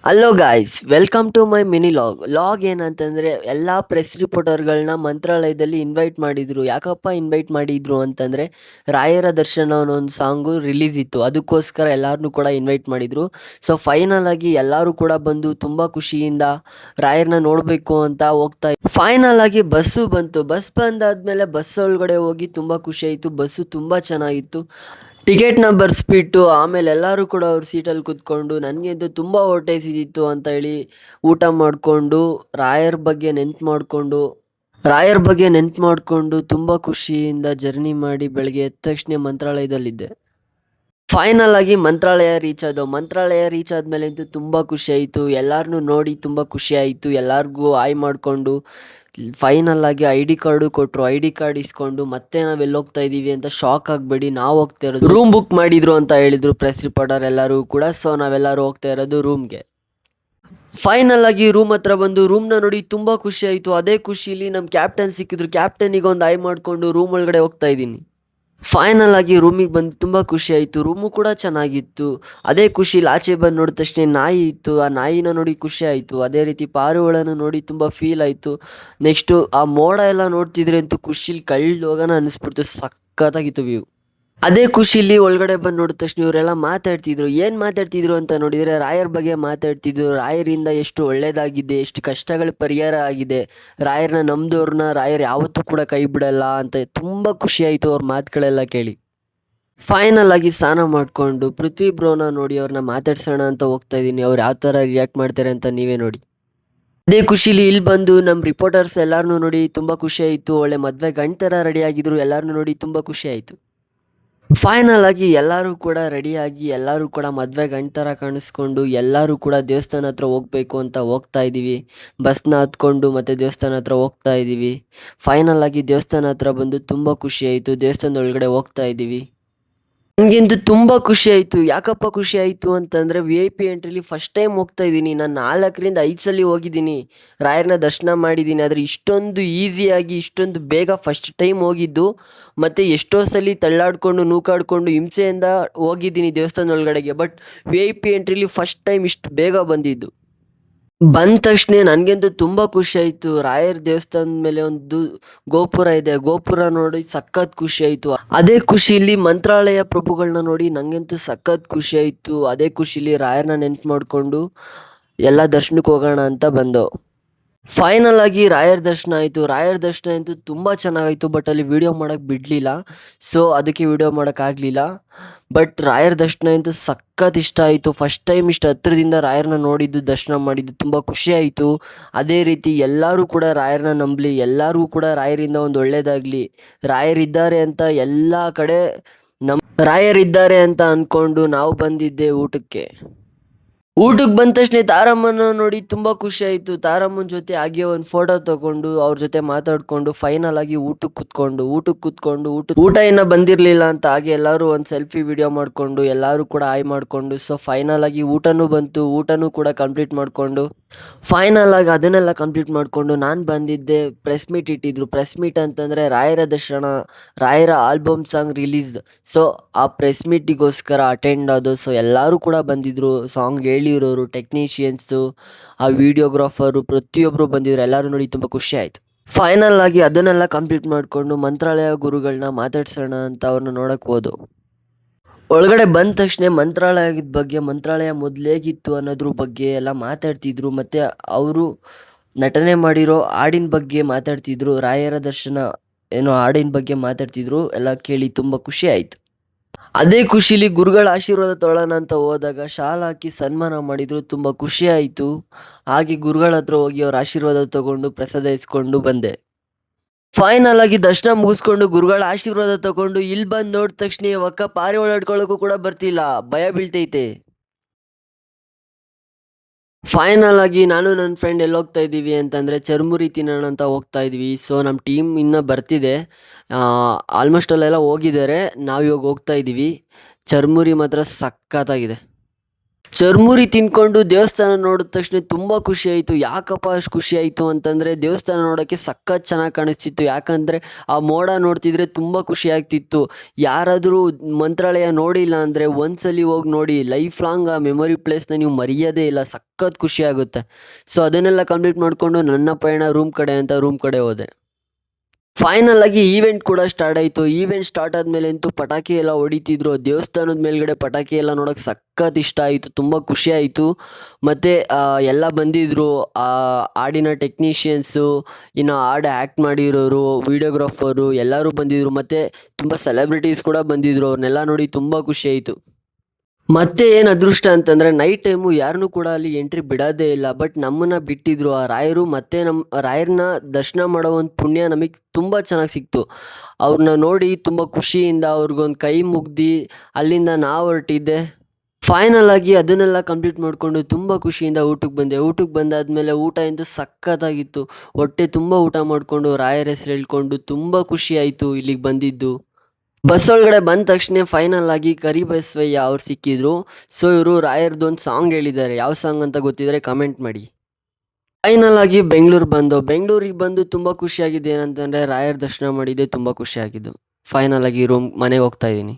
Hello guys, welcome to my mini log ಏನಂತಂದರೆ ಎಲ್ಲ press ರಿಪೋರ್ಟರ್ಗಳನ್ನ ಮಂತ್ರಾಲಯದಲ್ಲಿ invite ಮಾಡಿದರು. ಯಾಕಪ್ಪ ಇನ್ವೈಟ್ ಮಾಡಿದರು ಅಂತಂದರೆ ರಾಯರ ದರ್ಶನ ಅನ್ನೋ ಒಂದು ಸಾಂಗು ರಿಲೀಸ್ ಇತ್ತು. ಅದಕ್ಕೋಸ್ಕರ ಎಲ್ಲರನ್ನೂ ಕೂಡ ಇನ್ವೈಟ್ ಮಾಡಿದರು. ಸೊ ಫೈನಲ್ ಆಗಿ ಎಲ್ಲರೂ ಕೂಡ ಬಂದು ತುಂಬ ಖುಷಿಯಿಂದ ರಾಯರನ್ನ ನೋಡಬೇಕು ಅಂತ ಹೋಗ್ತಾ ಫೈನಲ್ ಆಗಿ ಬಸ್ಸು ಬಂತು. ಬಸ್ ಬಂದಾದಮೇಲೆ ಬಸ್ ಒಳಗಡೆ ಹೋಗಿ ತುಂಬ ಖುಷಿ ಆಯಿತು. ಬಸ್ಸು ತುಂಬ ಚೆನ್ನಾಗಿತ್ತು. ಟಿಕೆಟ್ನ ಬರ್ಸ್ಬಿಟ್ಟು ಆಮೇಲೆ ಎಲ್ಲರೂ ಕೂಡ ಅವ್ರ ಸೀಟಲ್ಲಿ ಕೂತ್ಕೊಂಡು ನನಗಂತೂ ತುಂಬ ಹೊಟ್ಟೆ ಹಸಿದಿತ್ತು ಅಂತ ಹೇಳಿ ಊಟ ಮಾಡಿಕೊಂಡು ರಾಯರ ಬಗ್ಗೆ ನೆನ್ಪು ಮಾಡಿಕೊಂಡು ತುಂಬ ಖುಷಿಯಿಂದ ಜರ್ನಿ ಮಾಡಿ ಬೆಳಗ್ಗೆ ಎದ್ದ ತಕ್ಷಣ ಮಂತ್ರಾಲಯದಲ್ಲಿದ್ದೆ. ಫೈನಲ್ ಆಗಿ ಮಂತ್ರಾಲಯ ರೀಚ್ ಆದಮೇಲೆ ಅಂತೂ ತುಂಬ ಖುಷಿ ಆಯಿತು. ಎಲ್ಲರನ್ನೂ ನೋಡಿ ತುಂಬ ಖುಷಿ ಆಯಿತು. ಎಲ್ಲರಿಗೂ ಆಯ್ ಮಾಡಿಕೊಂಡು ಫೈನಲ್ ಆಗಿ ಐ ಡಿ ಕಾರ್ಡು ಕೊಟ್ಟರು. ಐ ಡಿ ಕಾರ್ಡ್ ಇಸ್ಕೊಂಡು ಮತ್ತೆ ನಾವು ಹೋಗ್ತಾ ಇದ್ದೀವಿ ಅಂತ ಶಾಕ್ ಆಗಬೇಡಿ, ನಾವು ಹೋಗ್ತಾ ಇರೋದು ರೂಮ್ ಬುಕ್ ಮಾಡಿದ್ರು ಅಂತ ಹೇಳಿದರು ಪ್ರೆಸ್ ರಿಪೋರ್ಟರ್ ಎಲ್ಲರೂ ಕೂಡ. ಸೊ ನಾವೆಲ್ಲರೂ ಹೋಗ್ತಾ ಇರೋದು ರೂಮ್ಗೆ. ಫೈನಲ್ ಆಗಿ ರೂಮ್ ಹತ್ರ ಬಂದು ರೂಮ್ನ ನೋಡಿ ತುಂಬ ಖುಷಿ ಆಯಿತು. ಅದೇ ಖುಷಿಲಿ ನಮ್ಮ ಕ್ಯಾಪ್ಟನ್ ಸಿಕ್ಕಿದ್ರು. ಕ್ಯಾಪ್ಟನಿಗೆ ಒಂದು ಆಯ್ ಮಾಡಿಕೊಂಡು ರೂಮ್ ಒಳಗಡೆ ಹೋಗ್ತಾ ಇದ್ದೀನಿ. ಫೈನಲ್ ಆಗಿ ರೂಮಿಗೆ ಬಂದು ತುಂಬ ಖುಷಿ ಆಯಿತು. ರೂಮು ಕೂಡ ಚೆನ್ನಾಗಿತ್ತು. ಅದೇ ಖುಷಿಲಿ ಆಚೆ ಬಂದು ನೋಡಿದ ತಕ್ಷಣ ನಾಯಿ ಇತ್ತು. ಆ ನಾಯಿನ ನೋಡಿ ಖುಷಿ ಆಯಿತು. ಅದೇ ರೀತಿ ಪಾರಿವಾಳನ ನೋಡಿ ತುಂಬ ಫೀಲ್ ಆಯಿತು. ನೆಕ್ಸ್ಟು ಆ ಮೋಡ ಎಲ್ಲ ನೋಡ್ತಿದ್ರೆ ಅಂತೂ ಖುಷಿಲಿ ಕಳ್ದು ಹೋಗೋಣ ಅನ್ನಿಸ್ಬಿಡ್ತು. ಸಖತ್ತಾಗಿತ್ತು ವ್ಯೂ. ಅದೇ ಖುಷಿಲಿ ಒಳಗಡೆ ಬಂದು ನೋಡಿದ ತಕ್ಷಣ ಇವರೆಲ್ಲ ಮಾತಾಡ್ತಿದ್ರು. ಏನು ಮಾತಾಡ್ತಿದ್ರು ಅಂತ ನೋಡಿದರೆ ರಾಯರ ಬಗ್ಗೆ ಮಾತಾಡ್ತಿದ್ರು. ರಾಯರಿಂದ ಎಷ್ಟು ಒಳ್ಳೆಯದಾಗಿದೆ, ಎಷ್ಟು ಕಷ್ಟಗಳ ಪರಿಹಾರ ಆಗಿದೆ, ರಾಯರನ್ನ ನಂಬಿದವ್ರನ್ನ ರಾಯರು ಯಾವತ್ತೂ ಕೂಡ ಕೈ ಬಿಡಲ್ಲ ಅಂತ ತುಂಬ ಖುಷಿಯಾಯಿತು ಅವ್ರ ಮಾತುಗಳೆಲ್ಲ ಕೇಳಿ. ಫೈನಲ್ ಆಗಿ ಸ್ನಾನ ಮಾಡಿಕೊಂಡು ಪೃಥ್ವಿ ಬ್ರೋನ ನೋಡಿ ಅವ್ರನ್ನ ಮಾತಾಡ್ಸೋಣ ಅಂತ ಹೋಗ್ತಾ ಇದ್ದೀನಿ. ಅವ್ರು ಯಾವ ಥರ ರಿಯಾಕ್ಟ್ ಮಾಡ್ತಾರೆ ಅಂತ ನೀವೇ ನೋಡಿ. ಅದೇ ಖುಷಿಲಿ ಇಲ್ಲಿ ಬಂದು ನಮ್ಮ ರಿಪೋರ್ಟರ್ಸ್ ಎಲ್ಲರನ್ನೂ ನೋಡಿ ತುಂಬ ಖುಷಿ ಆಯಿತು. ಒಳ್ಳೆ ಮದುವೆ ಗಂಡು ಥರ ರೆಡಿ ಆಗಿದ್ರು. ಎಲ್ಲರನ್ನೂ ನೋಡಿ ತುಂಬ ಖುಷಿ ಆಯಿತು. ಫೈನಲ್ ಆಗಿ ಎಲ್ಲರೂ ಕೂಡ ರೆಡಿಯಾಗಿ ಎಲ್ಲರೂ ಕೂಡ ಮದುವೆ ಗಂಡು ಥರ ಕಾಣಿಸ್ಕೊಂಡು ಎಲ್ಲರೂ ಕೂಡ ದೇವಸ್ಥಾನ ಹತ್ರ ಹೋಗಬೇಕು ಅಂತ ಹೋಗ್ತಾ ಇದ್ದೀವಿ. ಬಸ್ನ ಹತ್ಕೊಂಡು ಮತ್ತು ದೇವಸ್ಥಾನ ಹತ್ರ ಹೋಗ್ತಾ ಇದ್ದೀವಿ. ಫೈನಲ್ ಆಗಿ ದೇವಸ್ಥಾನ ಹತ್ರ ಬಂದು ತುಂಬ ಖುಷಿ ಆಯಿತು. ದೇವಸ್ಥಾನದ ಒಳಗಡೆ ಹೋಗ್ತಾ ಇದ್ದೀವಿ. ನನಗಂತೂ ತುಂಬ ಖುಷಿ ಆಯಿತು. ಯಾಕಪ್ಪ ಖುಷಿ ಆಯಿತು ಅಂತಂದರೆ ವಿ ಐ ಪಿ ಎಂಟ್ರಿಲಿ ಫಸ್ಟ್ ಟೈಮ್ ಹೋಗ್ತಾ ಇದ್ದೀನಿ. ನಾನು 4ರಿಂದ 5 ಸಲ ಹೋಗಿದ್ದೀನಿ, ರಾಯರನ್ನ ದರ್ಶನ ಮಾಡಿದ್ದೀನಿ. ಆದರೆ ಇಷ್ಟೊಂದು ಈಸಿಯಾಗಿ ಇಷ್ಟೊಂದು ಬೇಗ ಫಸ್ಟ್ ಟೈಮ್ ಹೋಗಿದ್ದು. ಮತ್ತು ಎಷ್ಟೋ ಸಲ ತಳ್ಳಾಡ್ಕೊಂಡು ನೂಕಾಡ್ಕೊಂಡು ಹಿಂಸೆಯಿಂದ ಹೋಗಿದ್ದೀನಿ ದೇವಸ್ಥಾನದ ಒಳಗಡೆಗೆ. ಬಟ್ ವಿ ಐ ಪಿ ಎಂಟ್ರಿಲಿ ಫಸ್ಟ್ ಟೈಮ್ ಇಷ್ಟು ಬೇಗ ಬಂದಿದ್ದು. ಬಂದ ತಕ್ಷಣ ನನಗಂತೂ ತುಂಬ ಖುಷಿ ಆಯಿತು. ರಾಯರ ದೇವಸ್ಥಾನದ ಮೇಲೆ ಒಂದು ಗೋಪುರ ಇದೆ. ಗೋಪುರ ನೋಡಿ ಸಖತ್ ಖುಷಿ ಆಯಿತು. ಅದೇ ಖುಷಿಲಿ ಮಂತ್ರಾಲಯ ಪ್ರಭುಗಳನ್ನ ನೋಡಿ ನನಗಂತೂ ಸಖತ್ ಖುಷಿ ಆಯಿತು. ಅದೇ ಖುಷಿಲಿ ರಾಯರನ್ನ ನೆನ್ಪು ಮಾಡಿಕೊಂಡು ಎಲ್ಲ ದರ್ಶನಕ್ಕೆ ಹೋಗೋಣ ಅಂತ ಬಂದೆವು. ಫೈನಲ್ ಆಗಿ ರಾಯರ ದರ್ಶನ ಆಯಿತು. ರಾಯರ ದರ್ಶನ ಅಂತೂ ತುಂಬ ಚೆನ್ನಾಗಾಯಿತು. ಬಟ್ ಅಲ್ಲಿ ವೀಡಿಯೋ ಮಾಡೋಕ್ಕೆ ಬಿಡಲಿಲ್ಲ. ಸೊ ಅದಕ್ಕೆ ವೀಡಿಯೋ ಮಾಡೋಕ್ಕಾಗಲಿಲ್ಲ. ಬಟ್ ರಾಯರ ದರ್ಶನ ಅಂತೂ ಸಖತ್ ಇಷ್ಟ ಆಯಿತು. ಫಸ್ಟ್ ಟೈಮ್ ಇಷ್ಟು ಹತ್ರದಿಂದ ರಾಯರನ್ನ ನೋಡಿದ್ದು, ದರ್ಶನ ಮಾಡಿದ್ದು ತುಂಬ ಖುಷಿ ಆಯಿತು. ಅದೇ ರೀತಿ ಎಲ್ಲರೂ ಕೂಡ ರಾಯರನ್ನ ನಂಬಲಿ, ಎಲ್ಲರಿಗೂ ಕೂಡ ರಾಯರಿಂದ ಒಂದು ಒಳ್ಳೆಯದಾಗಲಿ. ರಾಯರಿದ್ದಾರೆ ಅಂತ ಎಲ್ಲ ಕಡೆ ರಾಯರಿದ್ದಾರೆ ಅಂತ ಅಂದ್ಕೊಂಡು ನಾವು ಬಂದಿದ್ದೆ ಊಟಕ್ಕೆ. ಊಟಕ್ಕೆ ಬಂದ ತಕ್ಷಣ ತಾರಮ್ಮನ ನೋಡಿ ತುಂಬ ಖುಷಿ ಆಯಿತು. ತಾರಮ್ಮನ ಜೊತೆ ಹಾಗೆ ಒಂದು ಫೋಟೋ ತೊಗೊಂಡು ಅವ್ರ ಜೊತೆ ಮಾತಾಡಿಕೊಂಡು ಫೈನಲ್ ಆಗಿ ಊಟಕ್ಕೆ ಕೂತ್ಕೊಂಡು ಊಟ ಇನ್ನೂ ಬಂದಿರಲಿಲ್ಲ ಅಂತ ಹಾಗೆ ಎಲ್ಲರೂ ಒಂದು ಸೆಲ್ಫಿ ವಿಡಿಯೋ ಮಾಡಿಕೊಂಡು ಎಲ್ಲರೂ ಕೂಡ ಹಾಯ್ ಮಾಡಿಕೊಂಡು ಸೊ ಫೈನಲ್ ಆಗಿ ಊಟನೂ ಬಂತು. ಊಟನೂ ಕೂಡ ಕಂಪ್ಲೀಟ್ ಮಾಡಿಕೊಂಡು ಫೈನಲ್ ಆಗಿ ಅದನ್ನೆಲ್ಲ ಕಂಪ್ಲೀಟ್ ಮಾಡಿಕೊಂಡು ನಾನು ಬಂದಿದ್ದೆ. ಪ್ರೆಸ್ ಮೀಟ್ ಇಟ್ಟಿದ್ರು. ಪ್ರೆಸ್ ಮೀಟ್ ಅಂತಂದರೆ ರಾಯರ ದರ್ಶನ, ರಾಯರ ಆಲ್ಬಮ್ ಸಾಂಗ್ ರಿಲೀಸ್. ಸೊ ಆ ಪ್ರೆಸ್ ಮೀಟಿಗೋಸ್ಕರ ಅಟೆಂಡ್ ಆದೋ. ಸೊ ಎಲ್ಲರೂ ಕೂಡ ಬಂದಿದ್ದರು. ಸಾಂಗ್ ಹೇಳಿರೋರು, ಟೆಕ್ನಿಷಿಯನ್ಸು, ಆ ವಿಡಿಯೋಗ್ರಾಫರು ಪ್ರತಿಯೊಬ್ಬರು ಬಂದಿದ್ರು. ಎಲ್ಲರೂ ನೋಡಿ ತುಂಬ ಖುಷಿ ಆಯಿತು. ಫೈನಲ್ ಆಗಿ ಅದನ್ನೆಲ್ಲ ಕಂಪ್ಲೀಟ್ ಮಾಡಿಕೊಂಡು ಮಂತ್ರಾಲಯ ಗುರುಗಳನ್ನ ಮಾತಾಡ್ಸೋಣ ಅಂತ ಅವ್ರನ್ನ ನೋಡೋಕ್ಕೆ ಹೋದೋ. ಒಳಗಡೆ ಬಂದ ತಕ್ಷಣ ಮಂತ್ರಾಲಯದ ಬಗ್ಗೆ, ಮಂತ್ರಾಲಯ ಮೊದಲೇಗಿತ್ತು ಅನ್ನೋದ್ರ ಬಗ್ಗೆ ಎಲ್ಲ ಮಾತಾಡ್ತಿದ್ರು. ಮತ್ತು ಅವರು ನಟನೆ ಮಾಡಿರೋ ಹಾಡಿನ ಬಗ್ಗೆ ಮಾತಾಡ್ತಿದ್ರು. ರಾಯರ ದರ್ಶನ ಏನೋ ಹಾಡಿನ ಬಗ್ಗೆ ಮಾತಾಡ್ತಿದ್ರು. ಎಲ್ಲ ಕೇಳಿ ತುಂಬ ಖುಷಿ ಆಯಿತು. ಅದೇ ಖುಷಿಲಿ ಗುರುಗಳ ಆಶೀರ್ವಾದ ತೊಗೊಳ್ಳೋಣ ಅಂತ ಹೋದಾಗ ಶಾಲ್ ಹಾಕಿ ಸನ್ಮಾನ ಮಾಡಿದರು. ತುಂಬ ಖುಷಿ ಆಯಿತು. ಹಾಗೆ ಗುರುಗಳ ಹತ್ರ ಹೋಗಿ ಅವ್ರ ಆಶೀರ್ವಾದ ತೊಗೊಂಡು ಪ್ರಸಾದ ಇಸ್ಕೊಂಡು ಬಂದೆ. ಫೈನಲ್ ಆಗಿ ದರ್ಶನ ಮುಗಿಸ್ಕೊಂಡು ಗುರುಗಳ ಆಶೀರ್ವಾದ ತಗೊಂಡು ಇಲ್ಲಿ ಬಂದು ನೋಡಿದ ತಕ್ಷಣ ಒಕ್ಕ ಪಾರಿವಾಳ ಹಿಡ್ಕೊಳ್ಳೋಕ್ಕೂ ಕೂಡ ಬರ್ತಿಲ್ಲ, ಭಯ ಬೀಳ್ತೈತೆ. ಫೈನಲ್ ಆಗಿ ನಾನು ನನ್ನ ಫ್ರೆಂಡ್ ಎಲ್ಲಿ ಹೋಗ್ತಾ ಇದ್ದೀವಿ ಅಂತಂದರೆ ಚರ್ಮುರಿ ತಿನ್ನೋಣ ಅಂತ ಹೋಗ್ತಾ ಇದ್ವಿ. ಸೊ ನಮ್ಮ ಟೀಮ್ ಇನ್ನೂ ಬರ್ತಿದೆ. ಆಲ್ಮೋಸ್ಟ್ ಅಲ್ಲೆಲ್ಲ ಹೋಗಿದ್ದಾರೆ. ನಾವು ಇವಾಗ ಹೋಗ್ತಾ ಇದ್ದೀವಿ. ಚರ್ಮುರಿ ಮಾತ್ರ ಸಖತ್ತಾಗಿದೆ. ಚರ್ಮುರಿ ತಿನ್ಕೊಂಡು ದೇವಸ್ಥಾನ ನೋಡಿದ ತಕ್ಷಣ ತುಂಬ ಖುಷಿ ಆಯಿತು. ಯಾಕಪ್ಪ ಅಷ್ಟು ಖುಷಿ ಆಯಿತು ಅಂತಂದರೆ ದೇವಸ್ಥಾನ ನೋಡೋಕ್ಕೆ ಸಖತ್ ಚೆನ್ನಾಗಿ ಕಾಣಿಸ್ತಿತ್ತು. ಯಾಕಂದರೆ ಆ ಮೋಡ ನೋಡ್ತಿದ್ರೆ ತುಂಬ ಖುಷಿ ಆಗ್ತಿತ್ತು. ಯಾರಾದರೂ ಮಂತ್ರಾಲಯ ನೋಡಿಲ್ಲ ಅಂದರೆ ಒಂದ್ಸಲಿ ಹೋಗಿ ನೋಡಿ, ಲೈಫ್ ಲಾಂಗ್ ಆ ಮೆಮೊರಿ ಪ್ಲೇಸ್ನ ನೀವು ಮರೆಯೋದೇ ಇಲ್ಲ. ಸಖತ್ ಖುಷಿ ಆಗುತ್ತೆ. ಸೊ ಅದನ್ನೆಲ್ಲ ಕಂಪ್ಲೀಟ್ ಮಾಡಿಕೊಂಡು ನನ್ನ ಪಯಣ ರೂಮ್ ಕಡೆ ಅಂತ ರೂಮ್ ಕಡೆ ಹೋದೆ. ಫೈನಲ್ ಆಗಿ ಈವೆಂಟ್ ಕೂಡ ಸ್ಟಾರ್ಟ್ ಆಯಿತು. ಈವೆಂಟ್ ಸ್ಟಾರ್ಟ್ ಆದಮೇಲೆ ಅಂತೂ ಪಟಾಕಿ ಎಲ್ಲ ಹೊಡಿತಿದ್ರು. ದೇವಸ್ಥಾನದ ಮೇಲ್ಗಡೆ ಪಟಾಕಿ ಎಲ್ಲ ನೋಡೋಕೆ ಸಖತ್ ಇಷ್ಟ ಆಯಿತು. ತುಂಬ ಖುಷಿ ಆಯಿತು. ಮತ್ತು ಎಲ್ಲ ಬಂದಿದ್ದರು. ಹಾಡಿನ ಟೆಕ್ನಿಷಿಯನ್ಸು, ಇನ್ನು ಹಾಡು ಆ್ಯಕ್ಟ್ ಮಾಡಿರೋರು, ವೀಡಿಯೋಗ್ರಾಫರು ಎಲ್ಲರೂ ಬಂದಿದ್ದರು. ಮತ್ತು ತುಂಬ ಸೆಲೆಬ್ರಿಟೀಸ್ ಕೂಡ ಬಂದಿದ್ದರು. ಅವ್ರನ್ನೆಲ್ಲ ನೋಡಿ ತುಂಬ ಖುಷಿ ಆಯಿತು. ಮತ್ತೆ ಏನು ಅದೃಷ್ಟ ಅಂತಂದರೆ ನೈಟ್ ಟೈಮು ಯಾರನ್ನೂ ಕೂಡ ಅಲ್ಲಿ ಎಂಟ್ರಿ ಬಿಡೋದೇ ಇಲ್ಲ. ಬಟ್ ನಮ್ಮನ್ನು ಬಿಟ್ಟಿದ್ರು ಆ ರಾಯರು. ಮತ್ತು ನಮ್ಮ ರಾಯರನ್ನ ದರ್ಶನ ಮಾಡೋ ಒಂದು ಪುಣ್ಯ ನಮಗೆ ತುಂಬ ಚೆನ್ನಾಗಿ ಸಿಕ್ತು. ಅವ್ರನ್ನ ನೋಡಿ ತುಂಬ ಖುಷಿಯಿಂದ ಅವ್ರಿಗೊಂದು ಕೈ ಮುಗ್ದು ಅಲ್ಲಿಂದ ನಾವು ಹೊರಟಿದ್ದೆ. ಫೈನಲ್ ಆಗಿ ಅದನ್ನೆಲ್ಲ ಕಂಪ್ಲೀಟ್ ಮಾಡಿಕೊಂಡು ತುಂಬ ಖುಷಿಯಿಂದ ಊಟಕ್ಕೆ ಬಂದೆ. ಊಟಕ್ಕೆ ಬಂದಾದಮೇಲೆ ಊಟ ಎಂದು ಸಖತ್ತಾಗಿತ್ತು. ಹೊಟ್ಟೆ ತುಂಬ ಊಟ ಮಾಡಿಕೊಂಡು ರಾಯರ ಹೆಸರು ಹೇಳ್ಕೊಂಡು ತುಂಬ ಖುಷಿ ಆಯಿತು ಇಲ್ಲಿಗೆ ಬಂದಿದ್ದು. ಬಸ್ ಒಳಗಡೆ ಬಂದ ತಕ್ಷಣ ಫೈನಲ್ ಆಗಿ ಕರಿಬಸವಯ್ಯ ಅವ್ರು ಸಿಕ್ಕಿದ್ರು. ಸೊ ಇವರು ರಾಯರ್ದೊಂದು ಸಾಂಗ್ ಹೇಳಿದ್ದಾರೆ. ಯಾವ ಸಾಂಗ್ ಅಂತ ಗೊತ್ತಿದ್ರೆ ಕಮೆಂಟ್ ಮಾಡಿ. ಫೈನಲ್ ಆಗಿ ಬೆಂಗಳೂರಿಗೆ ಬಂದು ತುಂಬ ಖುಷಿಯಾಗಿದೆ. ಏನಂತಂದರೆ ರಾಯರ ದರ್ಶನ ಮಾಡಿದ್ದೆ ತುಂಬ ಖುಷಿಯಾಗಿದ್ದು. ಫೈನಲ್ ಆಗಿ ಮನೆಗೆ ಹೋಗ್ತಾ ಇದ್ದೀನಿ.